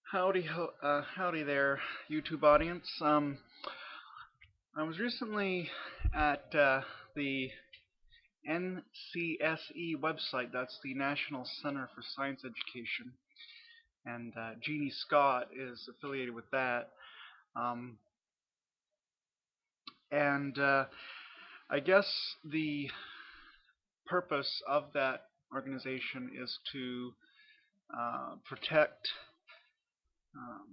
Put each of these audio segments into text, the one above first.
Howdy there, YouTube audience. I was recently at the NCSE website. That's the National Center for Science Education, and Jeannie Scott is affiliated with that. Um, and I guess the purpose of that organization is to protect um,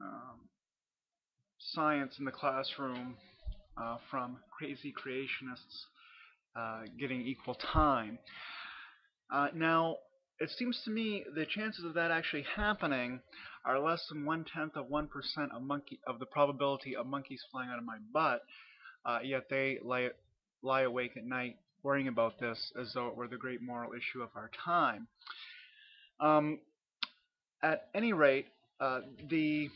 um, science in the classroom from crazy creationists getting equal time. Now, it seems to me the chances of that actually happening are less than 1/10 of 1% of the probability of monkeys flying out of my butt. Yet they lie awake at night worrying about this as though it were the great moral issue of our time. Um, at any rate, the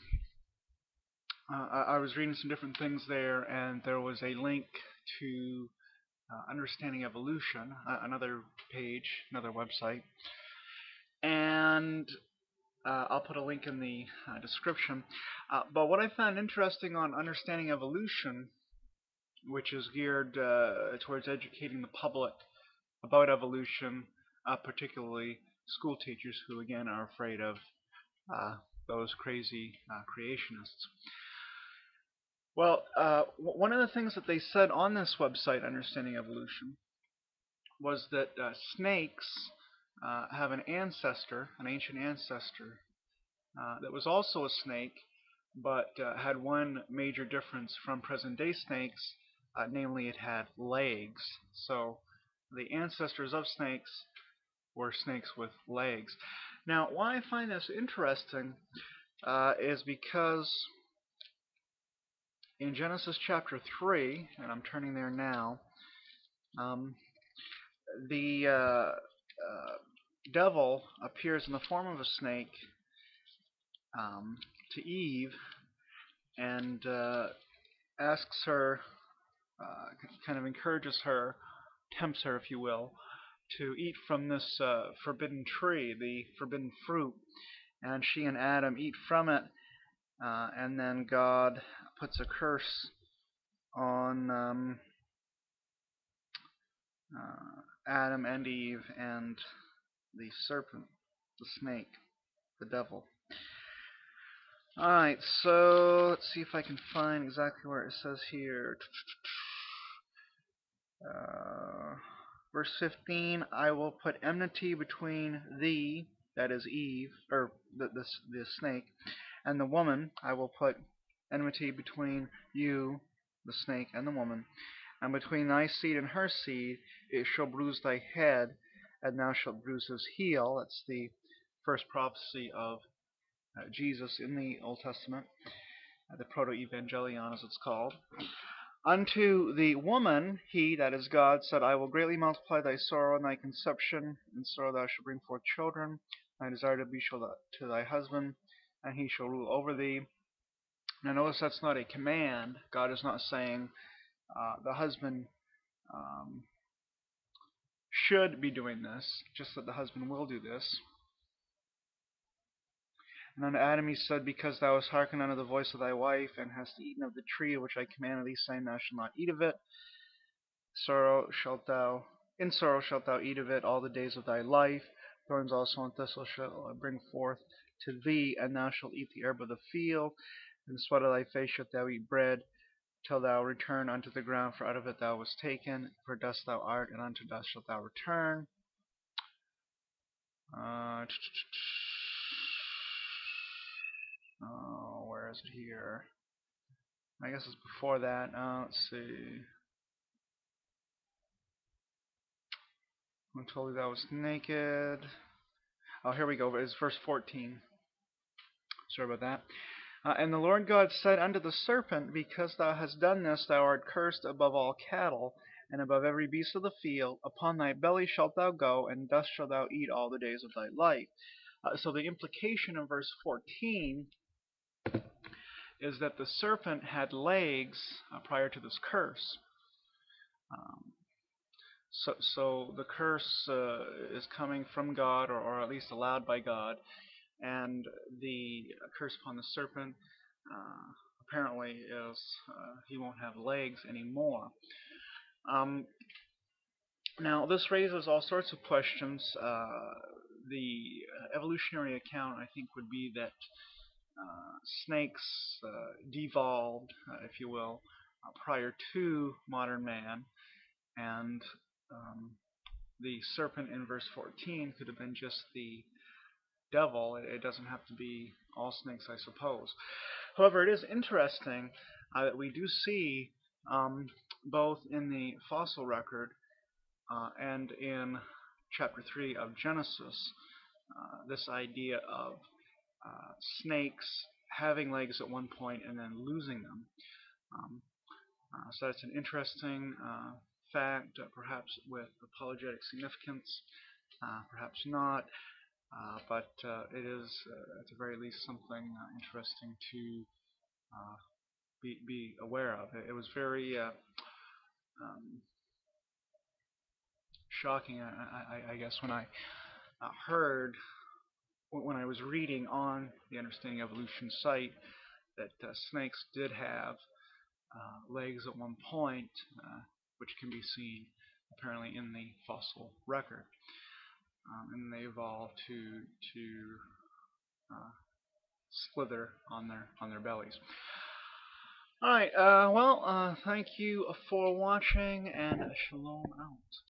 I was reading some different things there, and there was a link to Understanding Evolution, another page, another website, and I'll put a link in the description. But what I found interesting on Understanding Evolution, which is geared towards educating the public about evolution, particularly school teachers who, again, are afraid of those crazy creationists. Well, one of the things that they said on this website, Understanding Evolution, was that snakes have an ancestor, an ancient ancestor, that was also a snake, but had one major difference from present-day snakes, namely it had legs. So the ancestors of snakes were snakes with legs. Now, why I find this interesting is because in Genesis chapter 3, and I'm turning there now, um, the devil appears in the form of a snake to Eve and asks her, kind of encourages her, tempts her, if you will, to eat from this forbidden tree, the forbidden fruit. And she and Adam eat from it, and then God puts a curse on Adam and Eve and the serpent, the snake, the devil. Alright, so let's see if I can find exactly where it says here. Verse 15, I will put enmity between thee, that is Eve, or the snake, and the woman. I will put enmity between you, the snake, and the woman, and between thy seed and her seed. It shall bruise thy head, and thou shalt bruise his heel. That's the first prophecy of Jesus in the Old Testament, the Proto-Evangelion as it's called. Unto the woman, he, that is God, said, I will greatly multiply thy sorrow and thy conception. In sorrow thou shalt bring forth children. Thy desire to be shall to thy husband, and he shall rule over thee. Now notice that's not a command. God is not saying the husband should be doing this, just that the husband will do this. And unto Adam he said, because thou hast hearkened unto the voice of thy wife, and hast eaten of the tree of which I commanded thee, saying, thou shalt not eat of it. In sorrow shalt thou eat of it all the days of thy life. Thorns also and thistles shall bring forth to thee, and thou shalt eat the herb of the field. In the sweat of thy face shalt thou eat bread, till thou return unto the ground, for out of it thou wast taken. For dust thou art, and unto dust shalt thou return. Where is it here? I guess it's before that. Let's see. Who told thee thou wast naked? Oh, here we go. It's verse 14. Sorry about that. And the Lord God said unto the serpent, because thou hast done this, thou art cursed above all cattle, and above every beast of the field. Upon thy belly shalt thou go, and dust shalt thou eat all the days of thy life. So the implication of verse 14 is that the serpent had legs prior to this curse. So the curse is coming from God, or at least allowed by God, and the curse upon the serpent apparently is he won't have legs anymore. Um, Now, this raises all sorts of questions. The evolutionary account, I think, would be that snakes devolved, if you will, prior to modern man, and um, the serpent in verse 14 could have been just the devil. It doesn't have to be all snakes, I suppose. However, it is interesting that we do see both in the fossil record and in chapter 3 of Genesis, this idea of snakes having legs at one point and then losing them. Um, so that's an interesting fact, perhaps with apologetic significance, perhaps not, but it is, at the very least, something interesting to be aware of. It was very um, shocking, I guess, when I heard, when I was reading on the Understanding Evolution site, that snakes did have legs at one point, which can be seen apparently in the fossil record, and they evolved to uh, slither on their bellies. All right. Well, thank you for watching, and shalom out.